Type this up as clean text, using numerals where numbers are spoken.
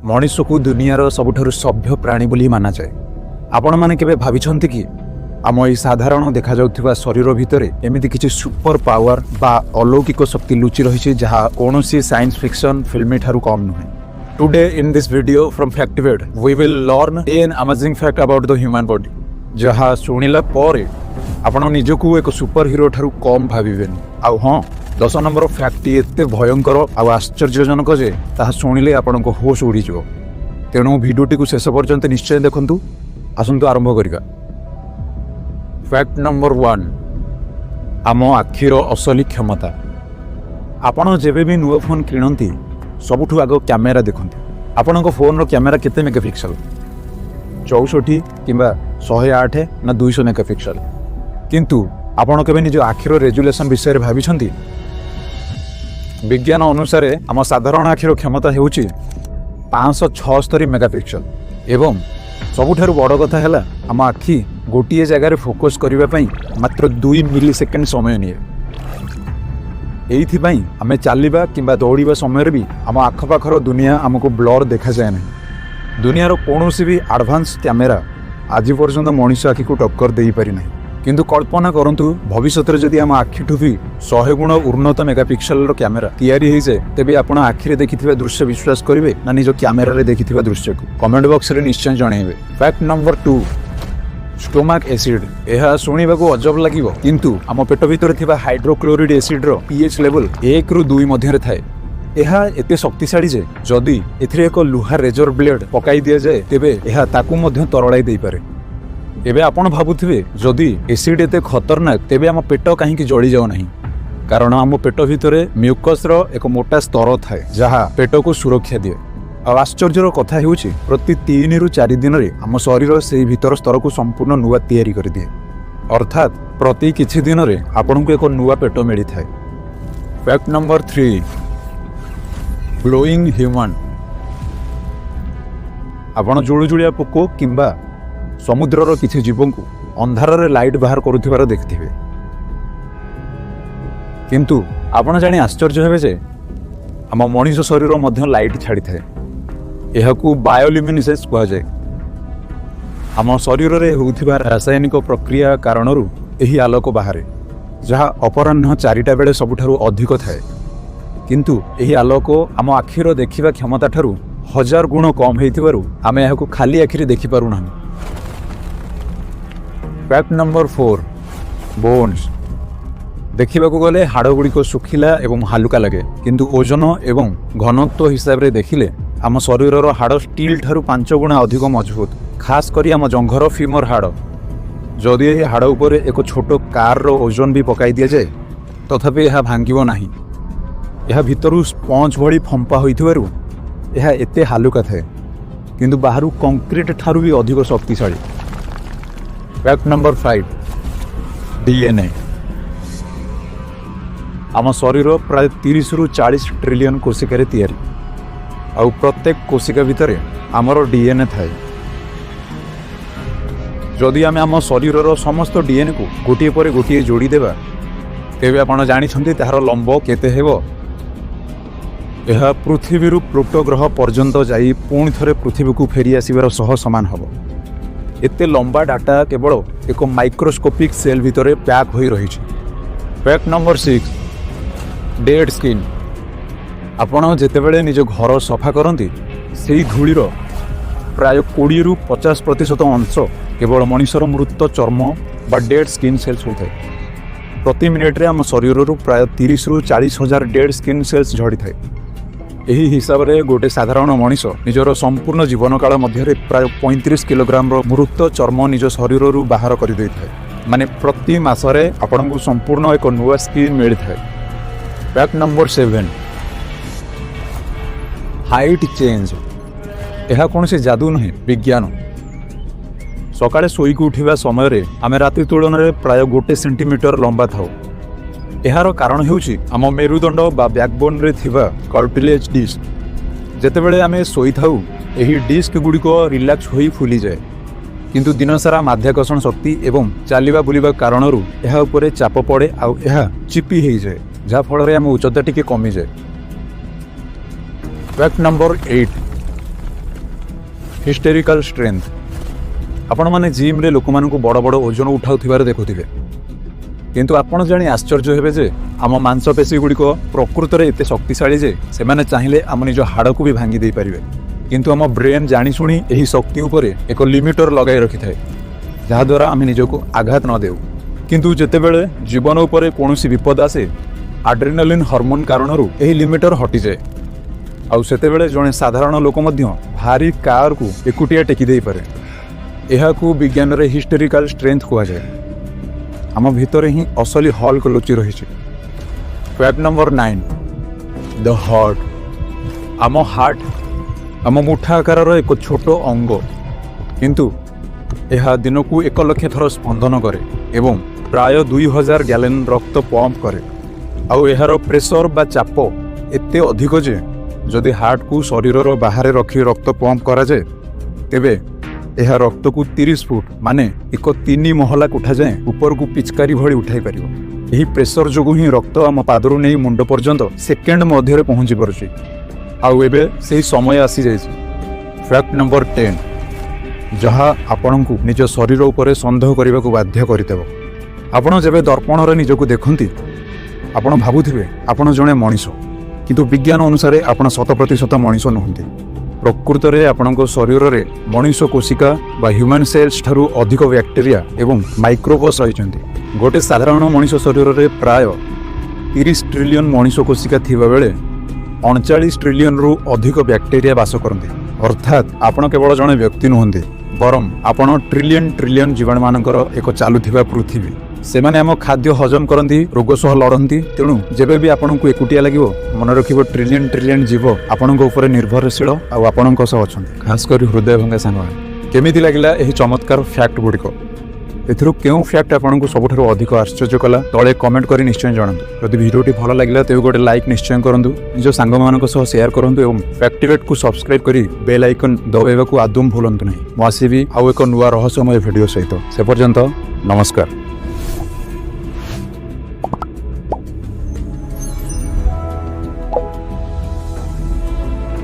मनीष को दुनियार सबुठारु सभ्य प्राणी बोली माना जाए। आपण माने केबे भाबिछन्ति कि आम ए साधारण देखा जाउथिबा शरीर भितरे एमिति किछि सुपर पावर बा अलौकिक शक्ति लुचि रहिछि जहा कोनोसी साइंस फिक्शन फिल्म ठारु कम नुहे। Today in this video from Factivate we will learn an amazing fact about the human body जहा सुनिला परे आपण निजकु एक सुपर हीरो ठारु कम भाबिबेनी। आउ हां 10 नंबर फैक्ट एते भयंकर आउ आश्चर्यजनक जे ताहा सुनिले आपनको होश उड़ी जिवो। तेणु भिडियोटी को शेष पर्यंत निश्चय देखंतु। आसंतु आरंभ करिका। फैक्ट नंबर 1 आम आखिर असली क्षमता। आपण जेबे भी नुआ फोन किणंती सबुठु आगो कैमेरा देखंती। आपनको फोन रो कैमेरा केते मेगापिक्सल 64 किंबा 108 ना 200 मेगापिक्सल। किंतु आपण केबे निज आखिर रेजुलेशन विषय रे भाबिछंती? विज्ञान अनुसार आम साधारण आखिर क्षमता हेउची 576 मेगापिक्सल एवं सबुठारु बड़ कथा है आम आखि गोटे जगार फोकस करने मात्र 2 मिली सेकेंड समय निए। एइथिपाई आमे चलिबा किंबा दौड़िबा समय भी आम आखपाखर दुनिया आमको ब्लर देखा जाए नहीं। दुनियार कौनसी भी एडवांस कैमेरा आज पर्यंत मनुष्य आखि को टक्कर दे पारि नहीं। किंतु कल्पना करंतु भविष्य में जदि आम आखिठू भी 100 गुण उन्नत मेगापिक्सल कैमेरा तैयारी हो जाए तेबे आपण आखिरे देखिथिबा दृश्य विश्वास करिवे ना निज कैमेरा रे देखिथिबा दृश्य को? कमेंट बॉक्स रे निश्चय जणाइबे। Fact number 2 stomach acid. यह शुणा को अजब लगे किंतु आम पेट भितर थिबा हाइड्रोक्लोरिड एसिड रो पीएच लेवल 1 ରୁ 2 मध्य थाए। यह एते शक्तिशाली जे जदि एथिरे एक लुहा रेजर ब्लेड पकाई दिया जाए तेबे यह ताकू मध्य तरलाई दे पारे। एबे आपण भाबुथिबे जदि एसिड एते खतरनाक तेबे आम पेट काहे जळी जाउ नहीं? कारण आम पेट भितरे म्यूकस रो एक मोटा स्तर थाए जहा पेट को सुरक्षा दिए। आश्चर्यर कथा हेउछि प्रति 3 ରୁ 4 दिन रे आम शरीर से भीतर स्तर को संपूर्ण नुआ तैयारी कर दिए। अर्थात प्रति किछि दिन रे आपन को एक नुआ पेट मिली थाए। Fact number 3 glowing human. आपण जुळुजुळिया पोको किंबा समुद्रर किछि जीवों को अंधार रे लाइट बाहर करुथिबार देखथिबे। किंतु आपण जानि आश्चर्य हेबे जे आम मनीष शरीर मध्य लाइट छाड़ी थाए। यहाकू बायोल्यूमिनेसेंस कहा जाए। आम शरीर रे होउथिबा रासायनिक प्रक्रिया कारणरू एही आलोक बाहरे जहा अपराह्न 4टा बेले सबुठारु अधिक थाए। किंतु एही आलोक आम आखिर देखिबा क्षमता ठारू 1000 गुण कम हेइथिबारु आमे यहाकू खाली आखिरे देखि पारु नाही। Fact number 4 bones. देखा गले हाड़ गुड़िक सुखिला एवं हालुका लगे किंतु ओजन एवं घनत्व हिसाब से देखिले आम शरीर हाड़ स्टील ठारू 5 गुणा अधिक मजबूत। खास करी आम जंघर फीमर हाड़ जदि यह हाड़ उपर एक छोट कार रो ओजन भी पकाई दि जाए तथापि यह भांगिबो नाही। यह भितरु स्पंज भली फंपा होइथिबारु यह एते हालुका थाए किंतु बाहरु कंक्रीट ठारू भी अधिक शक्तिशाली। Fact number 5 DNA. आम शरीर प्राय 30 ରୁ 40 ट्रिलियन कोशिकार तैयारी आउ प्रत्येक कोशिका भितर आमर डीएनए थाए। जदि आम आम शरीर समस्त डीएनए को गोटे पर गोटे जोड़ी देबा तेबे आपण जानिछन्ती ताहार लंब केते हेबो? यह पृथ्वी रु प्लूटो ग्रह पर्यंत जाई पुणी थरे पृथ्वी को फेरी आसीबार सह समान हबो। एते लंबा डाटा केवल एक माइक्रोस्कोपिक सेल भितर पैक होई रहिछि। Fact number 6 dead skin. आपण जेतेबेले निज घर सफा करती से धूलीर प्राय 20 ରୁ 50% अंश केवल मनुष्यर मृत चर्म बा डेड स्किन सेल्स होता है। प्रति मिनिट रे आम शरीर प्राय 30 ରୁ 40 हजार डेड स्किन सेल्स झड़ी थाए। यही हिसाब रे गोटे साधारण मनीष निजर संपूर्ण जीवन काल मध्य प्राय 35 किलोग्राम मृत चर्म निज शरीर बाहर कर दे थाए। माने प्रति मासरे आपण को संपूर्ण एक नुआ स्किन मिली थाए। Fact number 7 height change. यह कौन से जादू नहीं विज्ञान। सकाळे सोई को उठिबा समय रे आमे राति तुलन रे प्राय 1 सेंटीमीटर लंबा थाउ। यार कारण हेउछि आम मेरुदंड बा बैकबोन रे थिबा कार्टिलेज डिस्क। जेतेबेले आमे सोई थाउ एही डिस्क गुड़िक रिलैक्स होई फुली जाए किंतु दिन सारा माध्याकर्षण शक्ति एवं चलिबा बुलिबा कारणरू यह उपरे चाप पड़े आउ यह चिपी हो जाए जहाँ फल आम उच्चता टी कमी जाए। फैक्ट नंबर 8 हिस्टेरिकल स्ट्रेंथ आपण माने जिम रे लोक मानकु बड़ बड़ ओजन उठाउथिबार देखुथिबे किंतु आपण जानि आश्चर्य हेबे जे आम मांसपेशी गुड़िक प्रकृत में एत शक्तिशाली जे से माने चाहिए आम निज हाड़ को भी भांगी दे पारिबे किंतु आम ब्रेन जानी शुणी यही शक्ति उपरे एक लिमिटर लगाई रखि थाए जहाद्वारा आम निजको आघात न देउ किंतु जेतेबेले जीवन उपरे कोनोसी विपद आसे आड्रेनालिन हार्मोन कारणरू यही लिमिटर हटि जाए आउ सेतेबेले जणे साधारण लोक मध्य भारी कार को एकुटिया टेकी दे पारे एहाकू विज्ञान रे हिस्टेरिकल स्ट्रेंथ कुआ जाए आम भितर ही असली हल्क लुचि रही। फैक्ट नंबर 9 द हार्ट आम मुठा आकार एक छोट अंग किंतु यह दिन को 1 लाख थर स्पंदन करे एवं प्राय 2000 गैलन रक्त पंप करे आउ यार प्रेशर बा चाप एते अधिक जे जदि हार्ट को शरीर बाहर रखी रक्त पंप करा जाए तेबे यह रक्त को 30 फुट माने एक 3 महला कोठा जाए ऊपर को पिचकारी भली उठाई पारिबो यही प्रेशर जोगु ही रक्त आम पादरू नहीं मुंड पर्यंत सेकेंड मध्य पहुंची पारुछि आउ एबे सेही समय आसी जाइछि। फैक्ट नंबर 10 जहाँ आपण को निज शरीर उपरे संदेह करने को बाध्य करदेव आपण जेबे दर्पण रे निजको देखंती आपण भाबुथिबे आपण जणे मनीष किंतु विज्ञान अनुसार आपण 100% मनीष नहुंती प्रकृत में आपणको शरीर रे मनीष कोशिका बा ह्यूमन सेल्स ठारू अधिक बैक्टेरिया एवं माइक्रोबस रही गोटे साधारण मनीष शरीर रे प्राय 30 ट्रिलियन मनीष कोशिका थिबा बेले 39 ट्रिलियन रु अधिक बैक्टेरिया बास करते अर्थात आपण केवल जड़े व्यक्ति नुहंती बरम आपण ट्रिलियन जीवाणु मानकर एक चालुथिबा पृथ्वी से माने आम खाद्य हजम करती रोग सह लड़ती तेणु जेबे भी आपन को एकुटिया लगिवो मन रखिबो ट्रिलियन जीव आपण ऊपर निर्भरशील आउ आपण अछंती खास कर हृदय भंगा सांग केमिति लागिला एही चमत्कार फैक्ट गुड़िक एथिरु केउ फैक्ट आपन को सबुठारु अधिक आश्चर्य कला तळे कमेंट करी निश्चय जणांतु जदि वीडियोटी भल लागिला तेबे गोटे लाइक निश्चय करंतु निज सांग मानक सह शेयर करंतु एवं फैक्टिवेट को सब्सक्राइब करी बेल आइकन दबाइबा को आदम भूलंतु नहीं मु आसीबी आउ एक नुवा रहस्यमय वीडियो सहित से पर्यंत नमस्कार।